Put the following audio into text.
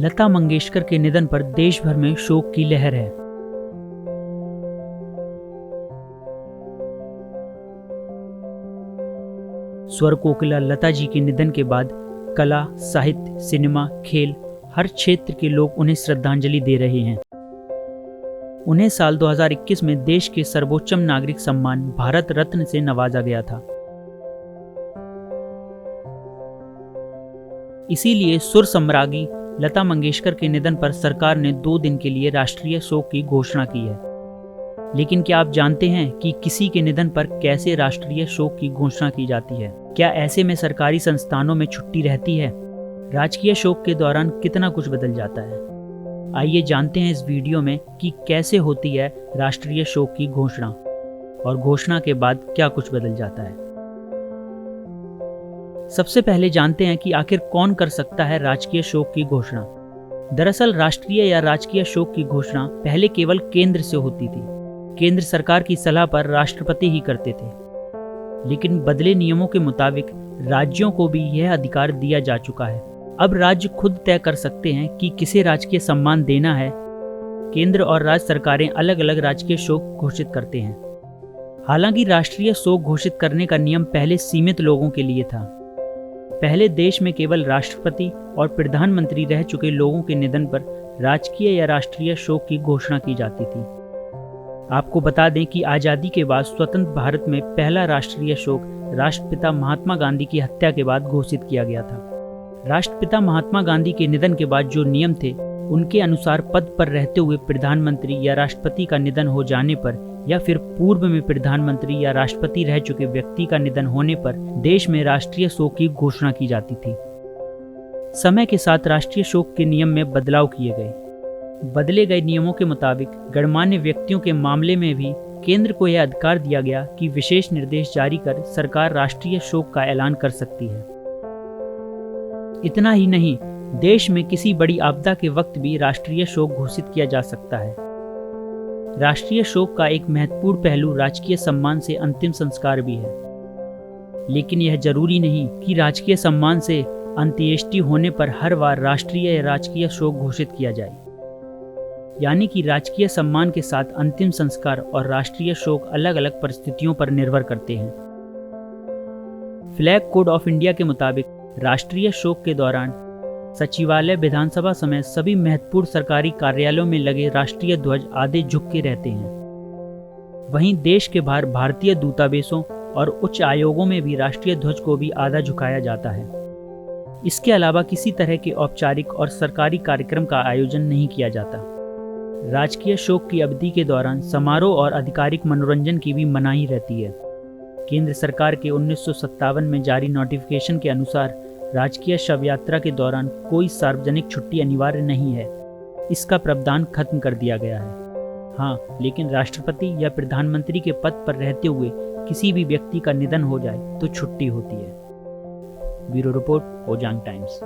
लता मंगेशकर के निधन पर देश भर में शोक की लहर है। स्वर कोकिला लता जी के निधन के बाद कला, साहित्य, सिनेमा, खेल, हर क्षेत्र के लोग उन्हें श्रद्धांजलि दे रहे हैं। उन्हें साल 2021 में देश के सर्वोच्च नागरिक सम्मान भारत रत्न से नवाजा गया था। इसीलिए सुर सम्राज्ञी लता मंगेशकर के निधन पर सरकार ने 2 दिन के लिए राष्ट्रीय शोक की घोषणा की है। लेकिन क्या आप जानते हैं कि किसी के निधन पर कैसे राष्ट्रीय शोक की घोषणा की जाती है? क्या ऐसे में सरकारी संस्थानों में छुट्टी रहती है? राजकीय शोक के दौरान कितना कुछ बदल जाता है? आइए जानते हैं इस वीडियो में कि कैसे होती है राष्ट्रीय शोक की घोषणा और घोषणा के बाद क्या कुछ बदल जाता है। सबसे पहले जानते हैं कि आखिर कौन कर सकता है राजकीय शोक की घोषणा। दरअसल राष्ट्रीय या राजकीय शोक की घोषणा पहले केवल केंद्र से होती थी। केंद्र सरकार की सलाह पर राष्ट्रपति ही करते थे। लेकिन बदले नियमों के मुताबिक राज्यों को भी यह अधिकार दिया जा चुका है। अब राज्य खुद तय कर सकते हैं कि किसे राजकीय सम्मान देना है। केंद्र और राज्य सरकारें अलग अलग राजकीय शोक घोषित करते हैं। हालांकि राष्ट्रीय शोक घोषित करने का नियम पहले सीमित लोगों के लिए था। पहले देश में केवल राष्ट्रपति और प्रधानमंत्री रह चुके लोगों के निधन पर राजकीय या राष्ट्रीय शोक की घोषणा की जाती थी। आपको बता दें कि आज़ादी के बाद स्वतंत्र भारत में पहला राष्ट्रीय शोक राष्ट्रपिता महात्मा गांधी की हत्या के बाद घोषित किया गया था। राष्ट्रपिता महात्मा गांधी के निधन के बाद जो नियम थे, उनके अनुसार पद पर रहते हुए प्रधानमंत्री या राष्ट्रपति का निधन हो जाने पर या फिर पूर्व में प्रधानमंत्री या राष्ट्रपति रह चुके व्यक्ति का निधन होने पर देश में राष्ट्रीय शोक की घोषणा की जाती थी। समय के साथ राष्ट्रीय शोक के नियम में बदलाव किए गए। बदले गए नियमों के मुताबिक गणमान्य व्यक्तियों के मामले में भी केंद्र को यह अधिकार दिया गया कि विशेष निर्देश जारी कर सरकार राष्ट्रीय शोक का ऐलान कर सकती है। इतना ही नहीं, देश में किसी बड़ी आपदा के वक्त भी राष्ट्रीय शोक घोषित किया जा सकता है। राष्ट्रीय शोक का एक महत्वपूर्ण पहलू राजकीय सम्मान से अंतिम संस्कार भी है। लेकिन यह जरूरी नहीं कि राजकीय सम्मान से अंत्येष्टि होने पर हर बार राष्ट्रीय या राजकीय शोक घोषित किया जाए। यानी कि राजकीय सम्मान के साथ अंतिम संस्कार और राष्ट्रीय शोक अलग अलग परिस्थितियों पर निर्भर करते हैं। फ्लैग कोड ऑफ इंडिया के मुताबिक राष्ट्रीय शोक के दौरान सचिवालय, विधानसभा समेत सभी महत्वपूर्ण सरकारी कार्यालयों में लगे राष्ट्रीय ध्वज आधे झुक के रहते हैं। वहीं देश के बाहर भारतीय दूतावासों और उच्च आयोगों में भी राष्ट्रीय ध्वज को भी आधा झुकाया जाता है। इसके अलावा किसी तरह के औपचारिक और सरकारी कार्यक्रम का आयोजन नहीं किया जाता। राजकीय शोक की अवधि के दौरान समारोह और आधिकारिक मनोरंजन की भी मनाही रहती है। केंद्र सरकार के 1957 में जारी नोटिफिकेशन के अनुसार राजकीय शव यात्रा के दौरान कोई सार्वजनिक छुट्टी अनिवार्य नहीं है। इसका प्रावधान खत्म कर दिया गया है। हाँ, लेकिन राष्ट्रपति या प्रधानमंत्री के पद पर रहते हुए किसी भी व्यक्ति का निधन हो जाए तो छुट्टी होती है। Bureau report, Ojang times.